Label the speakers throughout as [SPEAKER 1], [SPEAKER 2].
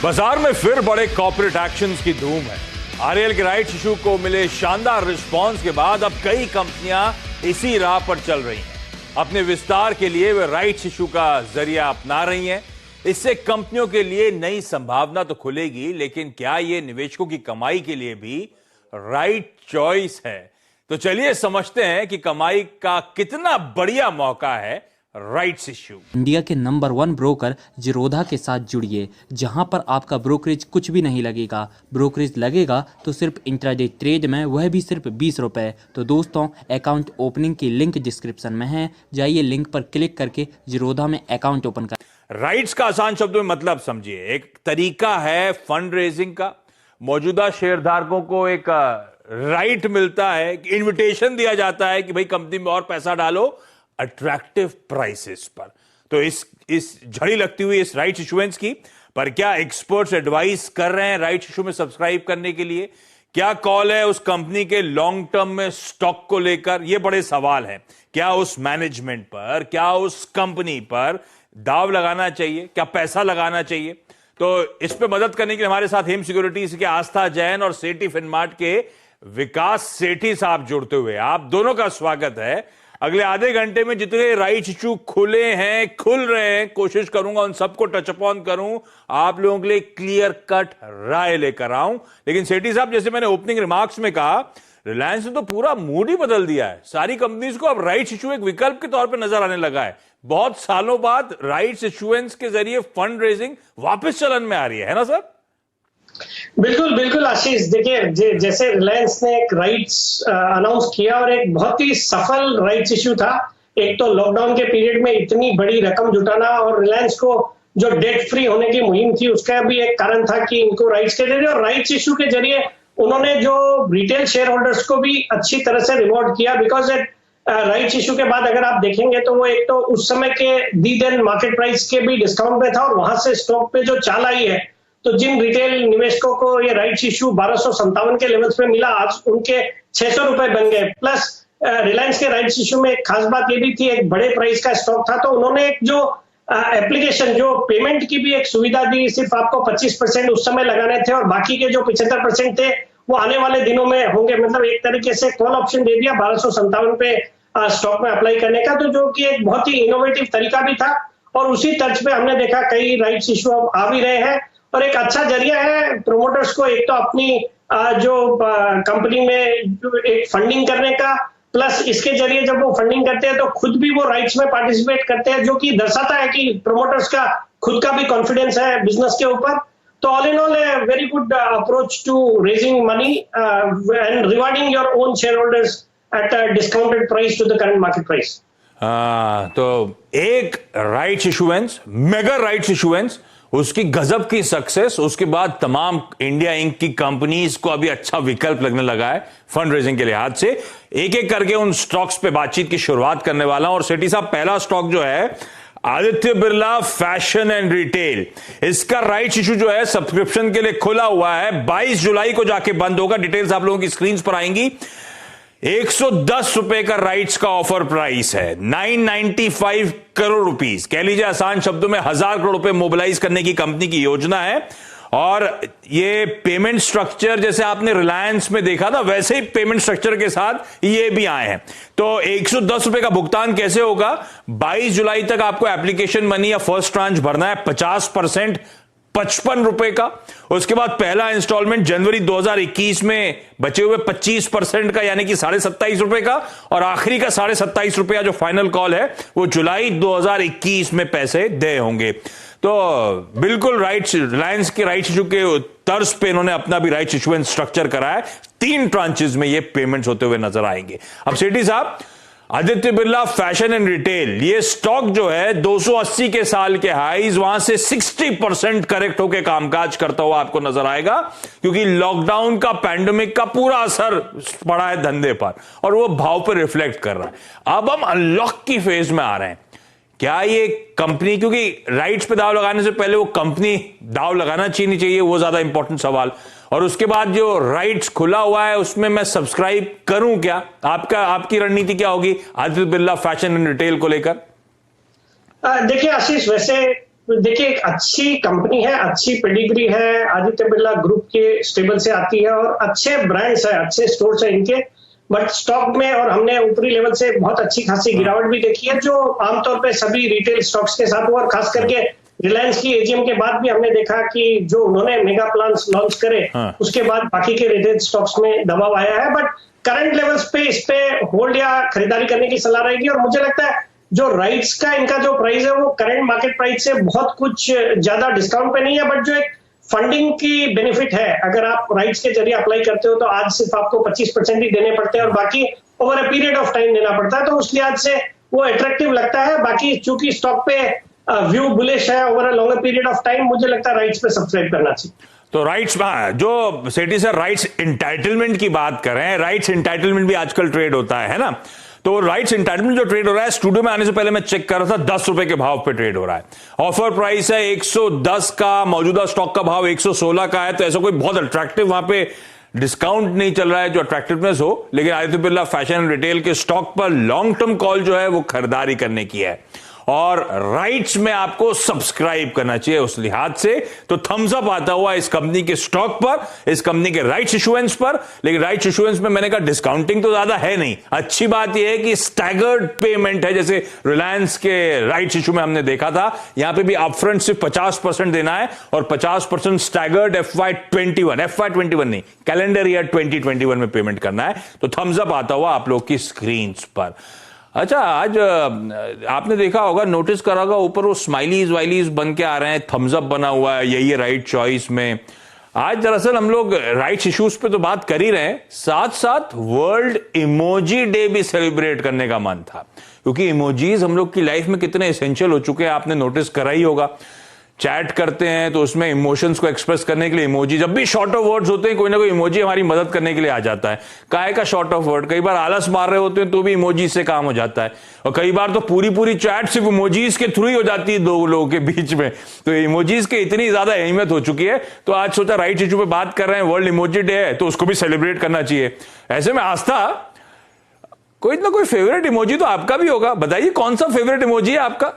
[SPEAKER 1] बाजार में फिर बड़े कॉर्पोरेट एक्शंस की धूम है। आरएल के राइट्स इशू को मिले शानदार रिस्पांस के बाद अब कई कंपनियां इसी राह पर चल रही हैं। अपने विस्तार के लिए वे राइट्स इशू का जरिया अपना रही हैं। इससे कंपनियों के लिए नई संभावना तो खुलेगी, लेकिन क्या ये निवेशकों की कमाई के लिए भी राइट चॉइस है? तो चलिए समझते हैं कि कमाई का कितना बढ़िया मौका है राइट्स इशू।
[SPEAKER 2] इंडिया के नंबर 1 ब्रोकर जीरोधा के साथ जुड़िए, जहां पर आपका ब्रोकरेज कुछ भी नहीं लगेगा। ब्रोकरेज लगेगा तो सिर्फ इंट्राडे ट्रेड में, वह भी सिर्फ 20 रुपए। तो दोस्तों, अकाउंट ओपनिंग की लिंक डिस्क्रिप्शन में है, जाइए लिंक पर क्लिक करके जीरोधा में अकाउंट ओपन कर।
[SPEAKER 1] राइट्स का आसान शब्दों में मतलब समझिए, एक तरीका है फंड रेजिंग का। मौजूदा शेयरधारकों को एक राइट मिलता है, इन्विटेशन दिया जाता है कि भाई कंपनी में और पैसा डालो अट्रैक्टिव प्राइसेस पर। तो इस झड़ी लगती हुई इस राइट्स इशुएंस की, पर क्या एक्सपर्ट्स एडवाइस कर रहे हैं राइट्स इशू में सब्सक्राइब करने के लिए? क्या कॉल है उस कंपनी के लॉन्ग टर्म में स्टॉक को लेकर? ये बड़े सवाल हैं। क्या उस मैनेजमेंट पर, क्या उस कंपनी पर दाव लगाना चाहिए? क्या पैसा लगाना चाहिए? तो इस पे मदद करने के लिए हमारे साथ हिम सिक्योरिटीज के आस्था जैन और सेठी फिनमार्ट के विकास सेठी साहब जुड़ते हुए। आप दोनों का स्वागत है। अगले आधे घंटे में जितने राइट्स इशू खुले हैं, खुल रहे हैं, कोशिश करूंगा उन सबको टच अपॉन करूं, आप लोगों के लिए क्लियर कट राय लेकर आऊं। लेकिन सेठी साहब, जैसे मैंने ओपनिंग रिमार्क्स में कहा, रिलायंस ने तो पूरा मूड ही बदल दिया है। सारी कंपनीज को अब राइट्स इशू एक विकल्प के तौर पर नजर आने लगा है। बहुत सालों बाद राइट्स इशुएंस के जरिए फंड रेजिंग वापस चलन में आ रही है ना सर?
[SPEAKER 3] बिल्कुल बिल्कुल आशीष, देखिए जैसे रिलायंस ने एक राइट्स अनाउंस किया और एक बहुत ही सफल राइट्स इशू था। एक तो लॉकडाउन के पीरियड में इतनी बड़ी रकम जुटाना और रिलायंस को जो डेट फ्री होने की मुहिम थी, उसका भी एक कारण था कि इनको राइट्स के जरिए और राइट्स इशू के जरिए उन्होंने जो रिटेल शेयर होल्डर्स को भी अच्छी तरह से रिवॉर्ड किया। बिकॉज राइट्स इशू के बाद अगर आप देखेंगे तो वो एक तो उस समय के दी देन मार्केट प्राइस के भी डिस्काउंट पे था और वहां से स्टॉक पे जो चाल आई है, तो जिन रिटेल निवेशकों को ये राइट्स इशू 1257 के लेवल्स पे मिला, आज उनके 600 रुपए बन गए। प्लस रिलायंस के राइट्स इशू में एक खास बात ये भी थी, एक बड़े प्राइस का स्टॉक था, तो उन्होंने एक जो एप्लीकेशन, जो पेमेंट की भी एक सुविधा दी। सिर्फ आपको 25% उस समय लगाने थे और बाकी के जो 75% थे वो आने वाले दिनों में होंगे। मतलब एक तरीके से कॉल ऑप्शन दे दिया 1257 पे स्टॉक में अप्लाई करने का, तो जो कि एक बहुत ही इनोवेटिव तरीका भी था। और उसी तर्ज पे हमने देखा कई राइट्स इशू अब आ भी रहे हैं और एक अच्छा जरिया है प्रोमोटर्स को एक तो अपनी जो कंपनी में एक फंडिंग करने का, प्लस इसके जरिए जब वो फंडिंग करते हैं तो खुद भी वो राइट्स में पार्टिसिपेट करते हैं, जो कि दर्शाता है कि प्रोमोटर्स का खुद का भी कॉन्फिडेंस है बिजनेस के ऊपर। तो all in all a very good approach to raising money and rewarding your own shareholders at a discounted price to the current market price.
[SPEAKER 1] तो एक rights issuance, mega rights issuance, उसकी गजब की success, उसके बाद तमाम India ink की companies को अभी अच्छा विकल्प लगने लगा है फंड रेजिंग के लिहाज से। एक एक करके उन स्टॉक्स पे बातचीत की शुरुआत करने वाला हूं। और सेठी साहब, पहला स्टॉक जो है Aditya Birla fashion and retail, इसका राइट्स इशू जो है सब्सक्रिप्शन के लिए खुला हुआ है। 22 जुलाई को जाके बंद होगा। डिटेल्स आप लोगों की स्क्रीन पर आएंगी। 110 रुपए का राइट्स का ऑफर प्राइस है, 995 करोड़ रुपीस, कह लीजिए आसान शब्दों में 1000 करोड़ रुपए मोबिलाइज करने की कंपनी की योजना है। और ये पेमेंट स्ट्रक्चर जैसे आपने रिलायंस में देखा था, वैसे ही पेमेंट स्ट्रक्चर के साथ ये भी आए हैं। तो 110 रुपए का भुगतान कैसे होगा? 22 जुलाई तक आपको एप्लीकेशन मनी या फर्स्ट ट्रांच भरना है 50%, 55 रुपए का। उसके बाद पहला इंस्टॉलमेंट जनवरी 2021 में बचे हुए 25% का, यानी कि 27.5 रुपए का। और आखिरी का 27.5 रुपया जो फाइनल कॉल है वो जुलाई 2021 में पैसे दे होंगे। तो बिल्कुल राइट्स, रिलायंस के राइट्स इशू के तर्ज पे इन्होंने अपना भी राइट्स इशुएंस स्ट्रक्चर करा है। 3 ट्रांचेस में ये पेमेंट्स होते हुए नजर आएंगे। अब सेठी साहब, Aditya Birla fashion and retail, ये स्टॉक जो है 280 के साल के हाईज, वहां से 60% करेक्ट होकर कामकाज करता हुआ आपको नजर आएगा, क्योंकि लॉकडाउन का, पैंडेमिक का पूरा असर पड़ा है धंधे पर और वो भाव पर रिफ्लेक्ट कर रहा है। अब हम अनलॉक की फेज में आ रहे हैं। क्या ये कंपनी, क्योंकि राइट्स पे दाव लगाने से पहले वो कंपनी दाव लगाना चाहिए, वो ज्यादा इंपॉर्टेंट सवाल। और उसके बाद जो राइट्स खुला हुआ है उसमें मैं सब्सक्राइब करूं क्या? आपकी रणनीति क्या होगी Aditya Birla fashion and retail को लेकर?
[SPEAKER 3] देखिए आशीष, वैसे देखिए एक अच्छी कंपनी है, अच्छी पेडिग्री है, आदित्य बिरला ग्रुप के स्टेबल से आती है और अच्छे ब्रांड्स है, अच्छे स्टोर्स है इनके, बट स्टॉक में और हमने ऊपरी लेवल से बहुत अच्छी खासी गिरावट भी देखी है जो आमतौर पे सभी रिटेल स्टॉक्स के साथ हुआ और खास करके रिलायंस की एजीएम के बाद भी हमने देखा कि जो उन्होंने मेगा प्लान्स लॉन्च करे उसके बाद बाकी के रिटेल स्टॉक्स में दबाव आया है, बट करंट लेवल्स पे इस पे होल्ड या खरीदारी करने की सलाह रहेगी। और मुझे लगता है जो राइट्स का इनका जो प्राइस है वो करंट मार्केट प्राइस से बहुत कुछ ज्यादा डिस्काउंट पे नहीं है, बट जो एक फंडिंग की बेनिफिट है, अगर आप राइट्स के जरिए अप्लाई करते हो तो आज सिर्फ आपको 25% ही देने पड़ते हैं और बाकी over a period of time देना पड़ता है, तो उस लिहाज से वो अट्रैक्टिव लगता है। बाकी चूंकि स्टॉक पे व्यू बुलिश है over a longer period of time, मुझे लगता है राइट्स पे सब्सक्राइब करना चाहिए।
[SPEAKER 1] तो राइट्स जो सेठी सर राइट्स इंटाइटलमेंट की बात कर रहे हैं, राइट्स इंटाइटलमेंट भी आजकल ट्रेड होता है ना, तो राइट्स इंटाइटलमेंट जो ट्रेड हो रहा है, स्टूडियो में आने से पहले मैं चेक कर रहा था 10 रुपए के भाव पे ट्रेड हो रहा है। ऑफर प्राइस है 110 का, मौजूदा स्टॉक का भाव 116 का है, तो ऐसा कोई बहुत अट्रैक्टिव वहां पे डिस्काउंट नहीं चल रहा है जो अट्रैक्टिवनेस हो, लेकिन Aditya Birla fashion and retail के स्टॉक पर लॉन्ग टर्म कॉल जो है वो खरीदारी करने की है और राइट्स में आपको सब्सक्राइब करना चाहिए उस लिहाज से। तो थम्स अप आता हुआ इस कंपनी के स्टॉक पर, इस कंपनी के राइट्स इशुएंस पर, लेकिन राइट्स इशुएंस में मैंने कहा डिस्काउंटिंग तो ज्यादा है नहीं। अच्छी बात यह है कि स्टैगर्ड पेमेंट है, जैसे रिलायंस के राइट्स इशू में हमने देखा था, यहां पे भी अपफ्रंट सिर्फ 50% देना है और 50% स्टैगर्ड FY21 नहीं, कैलेंडर ईयर 2021 में पेमेंट करना है। तो थम्स अप आता हुआ आप लोग की स्क्रीन पर। अच्छा, आज आपने देखा होगा, नोटिस करा होगा, ऊपर वो स्माइलीज वाइलीज बन के आ रहे हैं, थम्स अप बना हुआ है, यही है राइट चॉइस में। आज दरअसल हम लोग राइट्स इश्यूज पे तो बात कर ही रहे हैं, साथ साथ वर्ल्ड इमोजी डे भी सेलिब्रेट करने का मन था, क्योंकि इमोजीज हम लोग की लाइफ में कितने एसेंशियल हो चुके हैं, आपने नोटिस करा ही होगा। चैट करते हैं तो उसमें इमोशंस को एक्सप्रेस करने के लिए इमोजी, जब भी शॉर्ट ऑफ वर्ड्स होते हैं कोई ना कोई इमोजी हमारी मदद करने के लिए आ जाता है। काहे का शॉर्ट ऑफ वर्ड, कई बार आलस मार रहे होते हैं तो भी इमोजी से काम हो जाता है, और कई बार तो पूरी चैट सिर्फ इमोजीज के थ्रू ही हो जाती है दो लोगों के बीच में। तो इमोजीज की इतनी ज्यादा अहमियत हो चुकी है, तो आज सोचा राइट इशू पे बात कर रहे हैं, वर्ल्ड इमोजी डे है तो उसको भी सेलिब्रेट करना चाहिए। ऐसे में आस्था, कोई ना कोई फेवरेट इमोजी तो आपका भी होगा, बताइए कौन सा फेवरेट इमोजी है आपका?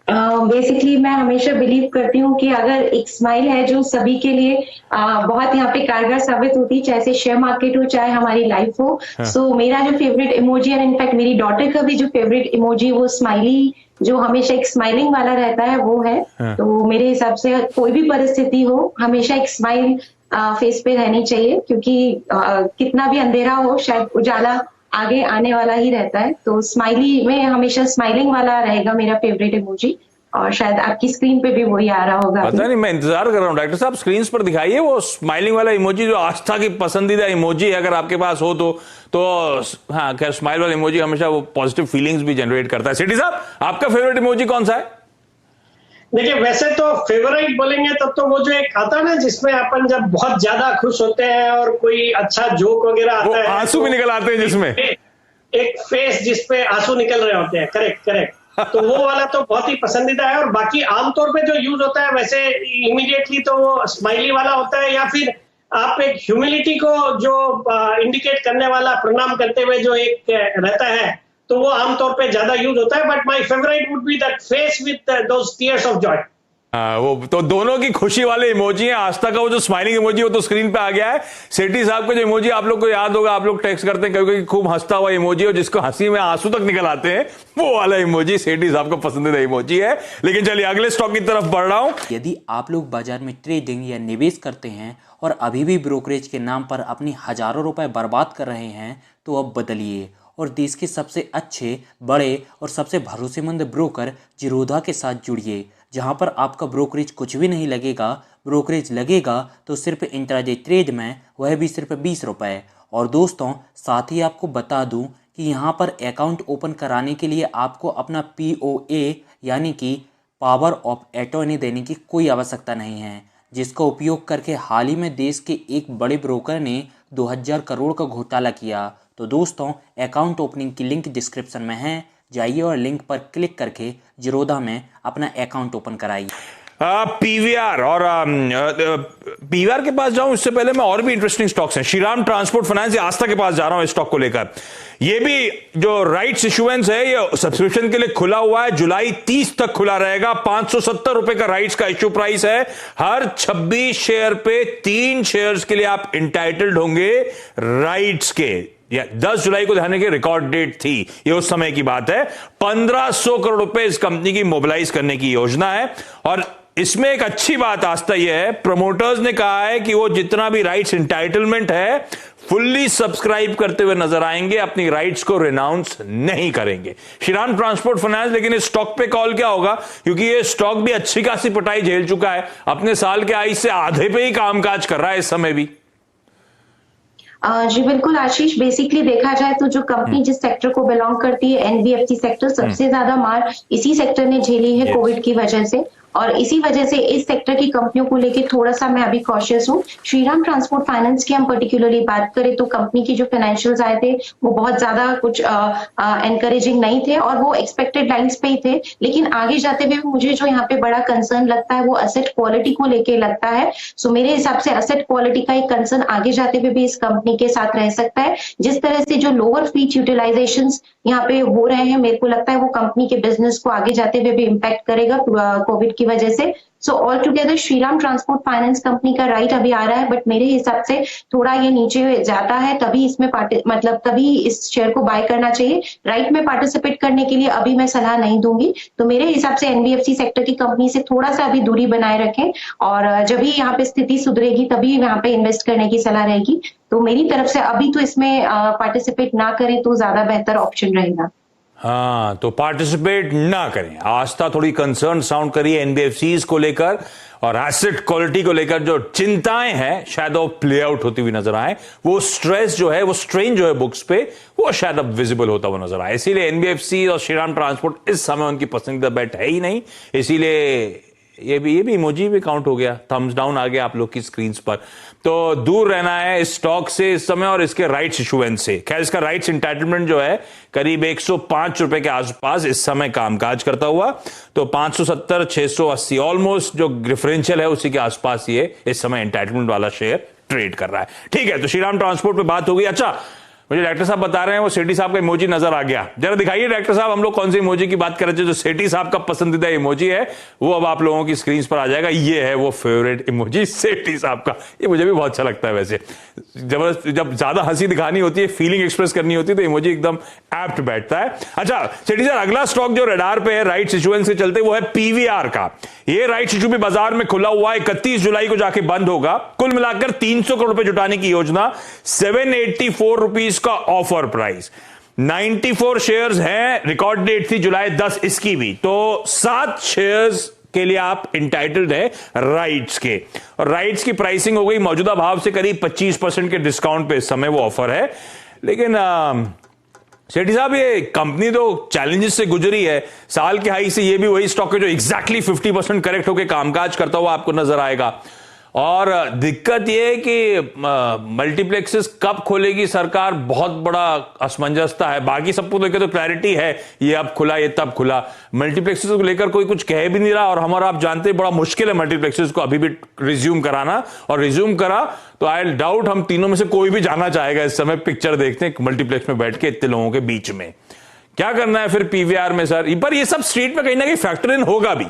[SPEAKER 4] बेसिकली मैं हमेशा बिलीव करती हूँ कि अगर एक स्माइल है जो सभी के लिए बहुत यहाँ पे कारगर साबित होती है, चाहे शेयर मार्केट हो चाहे हमारी लाइफ हो। सो मेरा जो फेवरेट इमोजी है, इनफैक्ट मेरी डॉटर का भी जो फेवरेट इमोजी वो स्माइली, जो हमेशा एक स्माइलिंग वाला रहता है, वो है। तो मेरे हिसाब से कोई भी परिस्थिति हो, हमेशा एक स्माइल फेस पे रहनी चाहिए, क्योंकि कितना भी अंधेरा हो शायद उजाला आगे आने वाला ही रहता है। तो स्माइली में हमेशा स्माइलिंग वाला रहेगा मेरा फेवरेट इमोजी, और शायद आपकी स्क्रीन पे भी वही आ रहा होगा।
[SPEAKER 1] पता नहीं, मैं इंतजार कर रहा हूँ डॉक्टर साहब, स्क्रीन पर दिखाइए वो स्माइलिंग वाला इमोजी जो आस्था की पसंदीदा इमोजी है, अगर आपके पास हो तो हाँ, खैर स्माइल वाला इमोजी हमेशा वो पॉजिटिव फीलिंग्स भी जनरेट करता है। सेठी साहब, आपका फेवरेट इमोजी कौन सा है?
[SPEAKER 3] देखिए वैसे तो फेवरेट बोलेंगे तब तो वो जो एक आता है ना, जिसमें अपन जब बहुत ज्यादा खुश होते हैं और कोई अच्छा जोक वगैरह आता है,
[SPEAKER 1] आंसू भी निकल आते हैं, जिसमें
[SPEAKER 3] एक फेस जिसपे आंसू निकल रहे होते हैं, करेक्ट तो वो वाला तो बहुत ही पसंदीदा है। और बाकी आमतौर पे जो यूज होता है वैसे इमीडिएटली तो वो स्माइली वाला होता है, या फिर आप एक ह्यूमिलिटी को जो इंडिकेट करने वाला प्रणाम करते हुए जो एक रहता है, तो वो आमतौर पे ज्यादा यूज होता है। But my favourite would be that face with those tears of Joy.
[SPEAKER 1] वो तो दोनों की खुशी वाले इमोजी है। आस्था का वो जो स्माइलिंग इमोजी वो तो स्क्रीन पे आ गया है। सेठी साहब का जो इमोजी आप लोग को याद होगा, आप लोग टेक्स्ट करते हैं कभी खूब हंसता हुआ इमोजी, और जिसको हंसी में आंसू तक निकल आते हैं, वो वाला इमोजी सेठी साहब का पसंदीदा इमोजी है। लेकिन चलिए अगले स्टॉक की तरफ बढ़ रहा हूं।
[SPEAKER 2] यदि आप लोग बाजार में ट्रेडिंग या निवेश करते हैं और अभी भी ब्रोकरेज के नाम पर अपनी हजारों रुपए बर्बाद कर रहे हैं, तो अब बदलिए और देश के सबसे अच्छे, बड़े और सबसे भरोसेमंद ब्रोकर जिरोधा के साथ जुड़िए, जहां पर आपका ब्रोकरेज कुछ भी नहीं लगेगा। ब्रोकरेज लगेगा तो सिर्फ इंट्राडे ट्रेड में, वह भी सिर्फ 20 रुपये। और दोस्तों, साथ ही आपको बता दूं कि यहाँ पर अकाउंट ओपन कराने के लिए आपको अपना POA यानी कि पावर ऑफ अटॉर्नी देने की कोई आवश्यकता नहीं है, जिसका उपयोग करके हाल ही में देश के एक बड़े ब्रोकर ने 2000 करोड़ का घोटाला किया। तो दोस्तों, अकाउंट ओपनिंग की लिंक डिस्क्रिप्शन में है, जाइए और लिंक पर क्लिक करके जिरोधा में अपना अकाउंट ओपन कराइए।
[SPEAKER 1] PVR और पीवीआर के पास जाऊं इससे पहले मैं और भी इंटरेस्टिंग स्टॉक्स हैं। श्रीराम ट्रांसपोर्ट फाइनेंस या आस्था के पास जा रहा हूं इस स्टॉक को लेकर। ये भी जो राइट्स इशुएंस है ये सब्सक्रिप्शन के लिए खुला हुआ है, जुलाई 30 तक खुला रहेगा। 570 रुपए का राइट्स का इश्यू प्राइस है। हर 26 शेयर पे 3 शेयर्स के लिए आप इंटाइटल्ड होंगे राइट्स के। 10 जुलाई को ध्यान रखिए रिकॉर्ड डेट थी, ये उस समय की बात है। 1500 करोड़ रुपए इस कंपनी की मोबिलाइज करने की योजना है। और इसमें एक अच्छी बात आस्था यह है, प्रमोटर्स ने कहा है कि वो जितना भी राइट्स इंटाइटलमेंट है फुल्ली सब्सक्राइब करते हुए नजर आएंगे, अपनी राइट्स को रिनाउंस नहीं करेंगे। श्रीराम ट्रांसपोर्ट फाइनेंस, लेकिन इस स्टॉक पे कॉल क्या होगा, क्योंकि ये स्टॉक भी अच्छी खासी पिटाई झेल चुका है, अपने साल के आय से आधे पे ही कामकाज कर रहा है इस समय भी।
[SPEAKER 4] जी बिल्कुल आशीष, बेसिकली देखा जाए तो जो कंपनी जिस सेक्टर को बिलोंग करती है एनबीएफसी सेक्टर, सबसे ज्यादा मार इसी सेक्टर ने झेली है कोविड की वजह से। और इसी वजह से इस सेक्टर की कंपनियों को लेके थोड़ा सा मैं अभी कॉशियस हूँ। श्रीराम ट्रांसपोर्ट फाइनेंस की हम पर्टिकुलरली बात करें तो कंपनी की जो फाइनेंशियल्स आए थे वो बहुत ज्यादा कुछ एनकरेजिंग नहीं थे और वो एक्सपेक्टेड लाइंस पे ही थे। लेकिन आगे जाते हुए मुझे जो यहाँ पे बड़ा कंसर्न लगता है वो एसेट क्वालिटी को लेके लगता है। सो मेरे हिसाब से एसेट क्वालिटी का एक कंसर्न आगे जाते हुए भी इस कंपनी के साथ रह सकता है। जिस तरह से जो लोअर फ्लीट यूटिलाइजेशन यहाँ पे हो रहे हैं, मेरे को लगता है वो कंपनी के बिजनेस को आगे जाते हुए भी इम्पैक्ट करेगा कोविड की वजह से। So all together Shriram transport finance company का राइट अभी आ रहा है, बट मेरे हिसाब से थोड़ा ये नीचे जाता है, तभी इसमें तभी इस शेयर को बाय करना चाहिए। राइट में पार्टिसिपेट करने के लिए अभी मैं सलाह नहीं दूंगी। तो मेरे हिसाब से एनबीएफसी सेक्टर की कंपनी से थोड़ा सा अभी दूरी बनाए रखें और जब भी यहाँ पे स्थिति सुधरेगी तभी यहाँ पे इन्वेस्ट करने की सलाह रहेगी। तो मेरी तरफ से अभी तो इसमें पार्टिसिपेट ना करें तो ज्यादा बेहतर ऑप्शन रहेगा।
[SPEAKER 1] हाँ, तो पार्टिसिपेट ना करें। आस्था थोड़ी कंसर्न साउंड करिए एनबीएफसीज को लेकर और एसेट क्वालिटी को लेकर जो चिंताएं हैं शायद वो प्ले आउट होती हुई नजर आए। वो स्ट्रेस जो है, वो स्ट्रेन जो है बुक्स पे, वो शायद अब विजिबल होता हुआ नजर आए। इसीलिए एनबीएफसी और श्रीराम ट्रांसपोर्ट इस समय उनकी पसंदीदा बेट है ही नहीं। इसीलिए ये भी इमोजी भी काउंट हो गया, थम्स डाउन आ गया आप लोग की स्क्रीन पर। तो दूर रहना है इस स्टॉक से इस समय और इसके राइट्स इशुएंस से। खैर, इसका राइट्स इंटाइटलमेंट जो है करीब 105 रुपए के आसपास इस समय कामकाज करता हुआ, तो 570 680 ऑलमोस्ट जो डिफरेंशियल है उसी के आसपास ये इस समय इंटाइटलमेंट वाला शेयर ट्रेड कर रहा है। ठीक है, तो श्रीराम ट्रांसपोर्ट पे बात हो गई। अच्छा, मुझे डायरेक्टर साहब बता रहे हैं वो सेठी साहब का इमोजी नजर आ गया। जरा दिखाइए डायरेक्टर साहब, हम लोग कौन सी इमोजी की बात कर रहे थे। जो सेठी साहब का पसंदीदा इमोजी है वो अब आप लोगों की स्क्रीन पर आ जाएगा। ये है वो फेवरेट इमोजी सेठी साहब का। ये मुझे भी बहुत अच्छा लगता है वैसे। जबरदस्त, जब ज्यादा हंसी दिखानी होती है, फीलिंग एक्सप्रेस करनी होती है तो इमोजी एकदम एप्ट बैठता है। अच्छा सेठी सर, अगला स्टॉक जो रडार पे है राइट्स इशुएंस के चलते वो है पीवीआर का। ये राइट्स इशू भी बाजार में खुला हुआ है, 31 जुलाई को जाके बंद होगा। कुल मिलाकर 300 करोड़ रुपए जुटाने की योजना, 784 रुपीज का ऑफर प्राइस, 94 शेयर्स हैं। रिकॉर्ड डेट थी जुलाई 10 इसकी भी, तो 7 शेयर्स के लिए आप इंटाइटल्ड है राइट्स के। और राइट्स की प्राइसिंग हो गई मौजूदा भाव से करीब 25% के डिस्काउंट पे इस समय वो ऑफर है। लेकिन सेठी साहब, ये कंपनी तो चैलेंजेस से गुजरी है। साल के हाई से ये भी वही स्टॉक है जो एग्जैक्टली 50% करेक्ट होकर कामकाज करता हुआ आपको नजर आएगा। और दिक्कत यह है कि मल्टीप्लेक्सेस कब खोलेगी सरकार, बहुत बड़ा असमंजसता है। बाकी सबको लेकर तो क्लैरिटी है, ये अब खुला, ये तब खुला। मल्टीप्लेक्सेस को लेकर कोई कुछ कह भी नहीं रहा। और हमारा आप जानते हैं बड़ा मुश्किल है मल्टीप्लेक्सेस को अभी भी रिज्यूम कराना, और रिज्यूम करा तो आई डाउट हम तीनों में से कोई भी जाना चाहेगा इस समय पिक्चर देखते मल्टीप्लेक्स में बैठ के इतने लोगों के बीच में। क्या करना है फिर पीवीआर में सर? पर ये सब स्ट्रीट में कहीं ना कहीं फैक्टर इन होगा भी,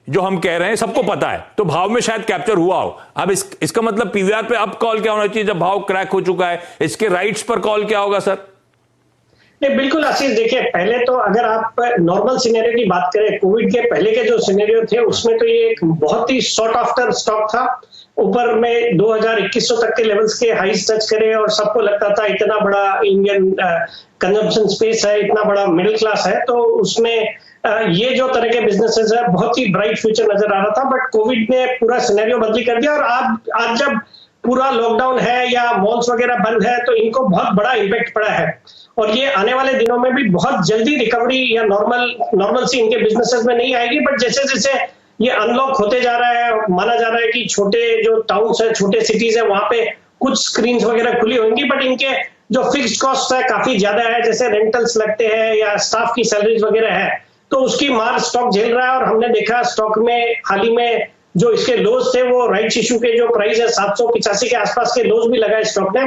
[SPEAKER 1] जो हम कह रहे हैं सबको पता है, तो भाव में शायद कैप्चर हुआ हो। अब इसका मतलब पीवीआर पे अब कॉल क्या होना चाहिए जब भाव क्रैक हो चुका है? इसके राइट्स पर कॉल क्या होगा सर?
[SPEAKER 3] नहीं, बिल्कुल आशीष, देखिए पहले तो अगर आप नॉर्मल सिनेरियो की बात करें, कोविड के पहले के जो सिनेरियो थे उसमें तो ये एक बहुत ही शॉर्ट आफ्टर स्टॉक था। ऊपर में 2100 तक के लेवल्स के हाईज टच करे और सबको लगता था इतना बड़ा इंडियन कंजम्पशन स्पेस है, इतना बड़ा मिडिल क्लास है, तो उसमें ये जो तरह के बिजनेसेस है बहुत ही ब्राइट फ्यूचर नजर आ रहा था। बट कोविड ने पूरा सिनेरियो बदली कर दिया और आज जब पूरा लॉकडाउन है या मॉल्स वगैरह बंद है तो इनको बहुत बड़ा इम्पैक्ट पड़ा है। और ये आने वाले दिनों में भी बहुत जल्दी रिकवरी या नॉर्मल सी इनके बिजनेसेस में नहीं आएगी। बट जैसे जैसे ये अनलॉक होते जा रहा है, माना जा रहा है कि छोटे जो टाउन्स है, छोटे सिटीज है, वहां पे कुछ स्क्रीन्स वगैरह खुली होंगी, बट इनके जो फिक्स्ड कॉस्ट है काफी ज्यादा है, जैसे रेंटल्स लगते हैं या स्टाफ की सैलरीज वगैरह है, तो उसकी मार स्टॉक झेल रहा है। और हमने देखा स्टॉक में हाल ही में जो इसके लोज थे वो राइट्स इशू के जो प्राइस है 785 के आसपास के लोज भी लगाए स्टॉक ने।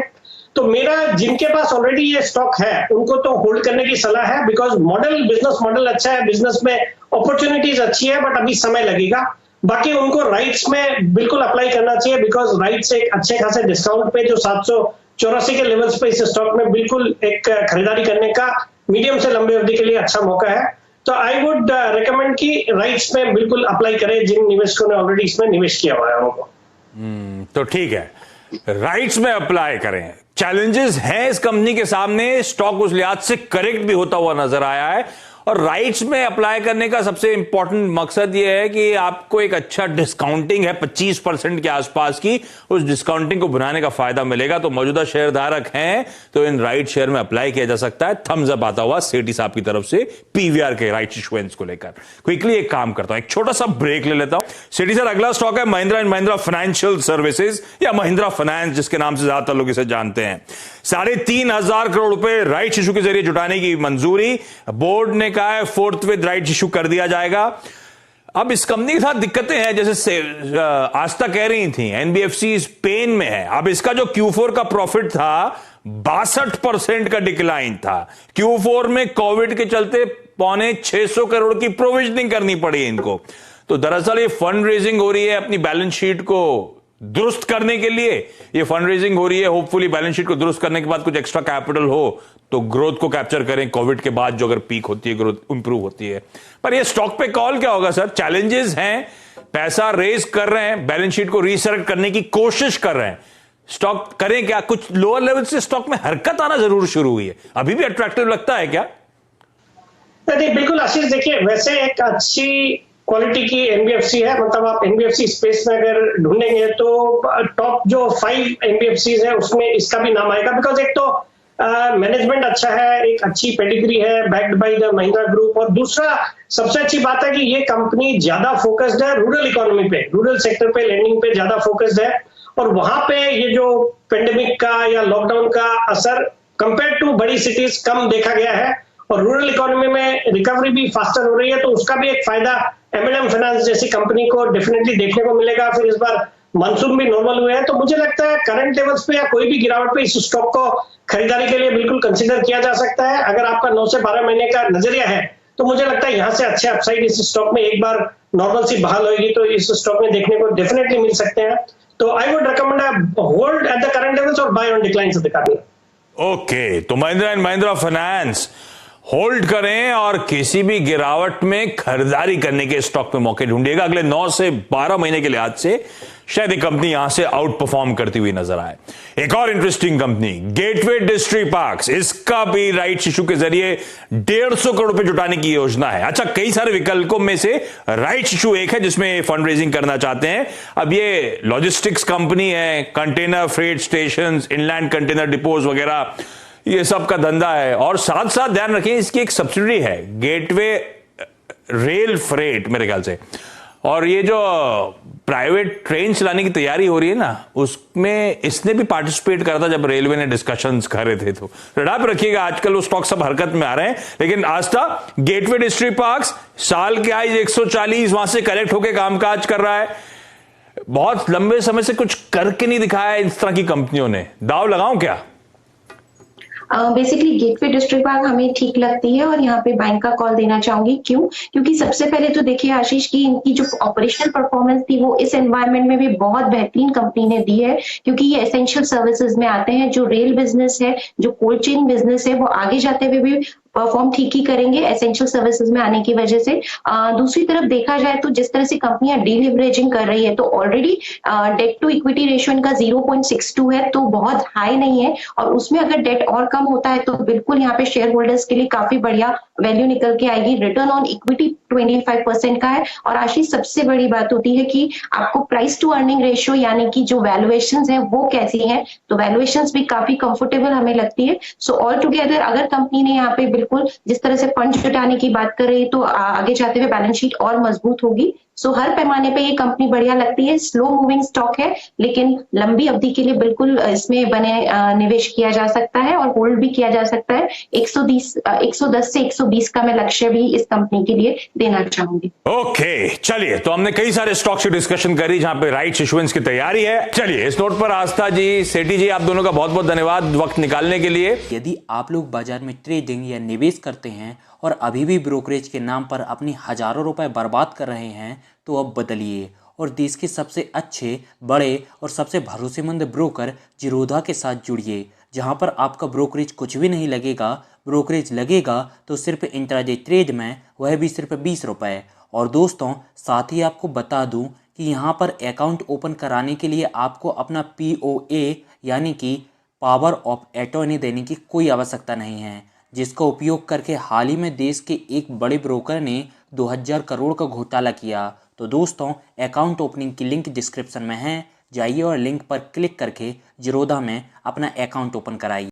[SPEAKER 3] तो मेरा जिनके पास ऑलरेडी ये स्टॉक है उनको तो होल्ड करने की सलाह है, बिकॉज बिजनेस मॉडल अच्छा है, बिजनेस में अपॉर्चुनिटीज अच्छी है, बट अभी समय लगेगा। बाकी उनको राइट्स में बिल्कुल अप्लाई करना चाहिए, बिकॉज राइट्स एक अच्छे खासे डिस्काउंट पे जो 784 के लेवल्स पे इस स्टॉक में बिल्कुल एक खरीदारी करने का मीडियम से लंबी अवधि के लिए अच्छा मौका है। तो आई वुड रिकमेंड कि राइट्स में बिल्कुल अप्लाई करें जिन निवेशकों ने ऑलरेडी इसमें निवेश किया हुआ है उनको।
[SPEAKER 1] तो ठीक है, राइट्स में अप्लाई करें। चैलेंजेस हैं इस कंपनी के सामने, स्टॉक उस लिहाज से करेक्ट भी होता हुआ नजर आया है, और राइट्स में अप्लाई करने का सबसे इंपॉर्टेंट मकसद यह है कि आपको एक अच्छा डिस्काउंटिंग है 25% के आसपास की, उस डिस्काउंटिंग को बनाने का फायदा मिलेगा। तो मौजूदा शेयरधारक हैं तो इन राइट शेयर में अप्लाई किया जा सकता है। थम्स अप आता हुआ सेठी साहब की तरफ से पीवीआर के राइट इश्यूएंस को लेकर। क्विकली एक काम करता हूं, एक छोटा सा ब्रेक ले लेता हूं। सेठी सर, अगला स्टॉक है Mahindra and Mahindra financial services या महिंद्रा फाइनेंस, जिसके नाम से ज्यादातर लोग इसे जानते हैं। 3,500 करोड़ रुपए राइट इशू के जरिए जुटाने की मंजूरी, बोर्ड ने कहा है फोर्थ विद राइट इशू कर दिया जाएगा। अब इस कंपनी के साथ दिक्कतें हैं, जैसे आस्था कह रही थी एनबीएफसी पेन में है। अब इसका जो Q4 का प्रॉफिट था 62% का डिक्लाइन था। Q4 में कोविड के चलते 650 करोड़ की प्रोविजनिंग करनी पड़ी इनको। तो दरअसल ये फंड रेजिंग हो रही है अपनी बैलेंस शीट को दुरुस्त करने के लिए। ये फंड रेजिंग हो रही है, होपफुली बैलेंस शीट को दुरुस्त करने के बाद कुछ एक्स्ट्रा कैपिटल हो तो ग्रोथ को कैप्चर करें। कोविड के बाद जो अगर पीक होती है, ग्रोथ इंप्रूव होती है। पर ये स्टॉक पे कॉल क्या होगा सर? चैलेंजेस हैं, पैसा रेज कर रहे हैं, बैलेंस शीट को रीसेट करने की कोशिश कर रहे हैं, स्टॉक करें क्या? कुछ लोअर लेवल से स्टॉक में हरकत आना जरूर शुरू हुई है, अभी भी अट्रैक्टिव लगता है क्या?
[SPEAKER 3] नहीं, बिल्कुल आशीष, देखिए वैसे एक अच्छी क्वालिटी की एनबीएफसी है। मतलब आप एनबीएफसी स्पेस में अगर ढूंढेंगे तो टॉप जो 5 एनबीएफसी है उसमें इसका भी नाम आएगा, बिकॉज एक तो मैनेजमेंट अच्छा है, एक अच्छी पेडिग्री है, backed by the Mahindra group, और दूसरा सबसे अच्छी बात है कि ये कंपनी ज्यादा फोकस्ड है रूरल इकोनॉमी पे, रूरल सेक्टर पे, लेंडिंग पे ज्यादा फोकस्ड है। और वहां पे ये जो पेंडेमिक का या लॉकडाउन का असर कंपेयर टू बड़ी सिटीज कम देखा गया है, और रूरल इकोनॉमी में रिकवरी भी फास्टर हो रही है। तो उसका भी एक फायदा M&M फाइनेंस जैसी कंपनी को डेफिनेटली देखने को मिलेगा। फिर इस बार मानसून भी नॉर्मल हुए हैं, तो मुझे लगता है करंट लेवल्स पे या कोई भी गिरावट पे इस स्टॉक को खरीदारी के लिए बिल्कुल कंसीडर किया जा सकता है। अगर आपका 9 से 12 महीने का नजरिया है तो मुझे लगता है यहां से अच्छे अपसाइड इस स्टॉक में एक बार नॉर्मल सी बहाल होगी तो इस स्टॉक में देखने को डेफिनेटली मिल सकते हैं। तो I would recommend hold at the current levels और buy on declines of the company.
[SPEAKER 1] Okay, तो Mahindra and Mahindra finance hold करें और किसी भी गिरावट में खरीदारी करने के स्टॉक में मौके ढूंढिएगा। अगले 9 से 12 महीने के लिहाज से शायद ये कंपनी यहां से आउट परफॉर्म करती हुई नजर आए। एक और interesting company gateway district parks, इसका भी राइट्स इशू के जरिए 150 करोड़ रुपए जुटाने की योजना है। अच्छा, कई सारे विकल्पों में से राइट्स इशू एक है जिसमें फंड रेजिंग करना चाहते हैं। अब ये लॉजिस्टिक्स कंपनी है, container freight station, inland container depots वगैरह ये सब का धंधा है, और साथ साथ ध्यान रखें इसकी एक सब्सिडी है गेटवे रेल फ्रेट मेरे ख्याल से। और ये जो प्राइवेट ट्रेन चलाने की तैयारी हो रही है ना, उसमें इसने भी पार्टिसिपेट करा था जब रेलवे ने डिस्कशंस कर रहे थे। तो रडार पे रखिएगा, आजकल वो स्टॉक सब हरकत में आ रहे हैं। लेकिन आज तक गेटवे डिस्ट्रिक्ट पार्क्स साल के हाई 140 वहां से करेक्ट होकर कामकाज कर रहा है। बहुत लंबे समय से कुछ करके नहीं दिखाया इस तरह की कंपनियों ने। दाव लगाऊं क्या?
[SPEAKER 4] बेसिकली गेटवे डिस्ट्रिक्ट पार्क हमें ठीक लगती है और यहाँ पे बैंक का कॉल देना चाहूंगी। क्यों? क्योंकि सबसे पहले तो देखिए आशीष की इनकी जो ऑपरेशनल परफॉर्मेंस थी वो इस एनवायरनमेंट में भी बहुत बेहतरीन कंपनी ने दी है, क्योंकि ये एसेंशियल सर्विसेज में आते हैं। जो रेल बिजनेस है, जो कोल्ड चेन बिजनेस है, वो आगे जाते हुए भी परफॉर्म ठीक ही करेंगे एसेंशियल सर्विसेज में आने की वजह से। दूसरी तरफ देखा जाए तो जिस तरह से कंपनियां डीलिवरेजिंग कर रही है, तो already debt to equity ratio इनका 0.62 है, तो बहुत हाई नहीं है। और उसमें अगर डेट और कम होता है तो बिल्कुल यहाँ पे शेयर होल्डर्स के लिए काफी बढ़िया वैल्यू निकल के आएगी। रिटर्न ऑन इक्विटी 25% का है। और आशीष, सबसे बड़ी बात होती है कि आपको प्राइस टू अर्निंग रेशियो यानी कि जो वैल्यूएशंस है वो कैसी है, तो वैल्यूएशंस भी काफी कंफर्टेबल हमें लगती है। सो ऑल टुगेदर अगर कंपनी ने यहाँ पे बिल्कुल जिस तरह से फंड जुटाने की बात कर रही है तो आगे जाते हुए बैलेंस शीट और मजबूत होगी, सो हर पैमाने पे ये कंपनी बढ़िया लगती है। स्लो मूविंग स्टॉक है, लेकिन लंबी अवधि के लिए बिल्कुल इसमें निवेश किया जा सकता है और होल्ड भी किया जा सकता है। 110 से 120 का मैं लक्ष्य भी इस कंपनी के लिए देना चाहूंगी।
[SPEAKER 1] ओके, चलिए, तो हमने कई सारे स्टॉक्स की डिस्कशन करी जहां पे राइट्स इशुएंस की तैयारी है। चलिए, इस नोट पर आस्था जी, सेठी जी, आप दोनों का बहुत बहुत धन्यवाद वक्त निकालने के लिए।
[SPEAKER 2] यदि आप लोग बाजार में ट्रेडिंग या निवेश करते हैं और अभी भी ब्रोकरेज के नाम पर अपनी हजारों रुपए बर्बाद कर रहे हैं, तो अब बदलिए और देश के सबसे अच्छे, बड़े और सबसे भरोसेमंद ब्रोकर जिरोधा के साथ जुड़िए, जहां पर आपका ब्रोकरेज कुछ भी नहीं लगेगा। ब्रोकरेज लगेगा तो सिर्फ इंट्राडे ट्रेड में, वह भी सिर्फ 20 रुपए। और दोस्तों, साथ ही आपको बता दूं कि यहाँ पर अकाउंट ओपन कराने के लिए आपको अपना POA यानी कि पावर ऑफ अटॉर्नी देने की कोई आवश्यकता नहीं है, जिसका उपयोग करके हाल ही में देश के एक बड़े ब्रोकर ने 2000 करोड़ का घोटाला किया। तो दोस्तों, अकाउंट ओपनिंग की लिंक डिस्क्रिप्शन में है, जाइए और लिंक पर क्लिक करके जिरोधा में अपना अकाउंट ओपन कराइए।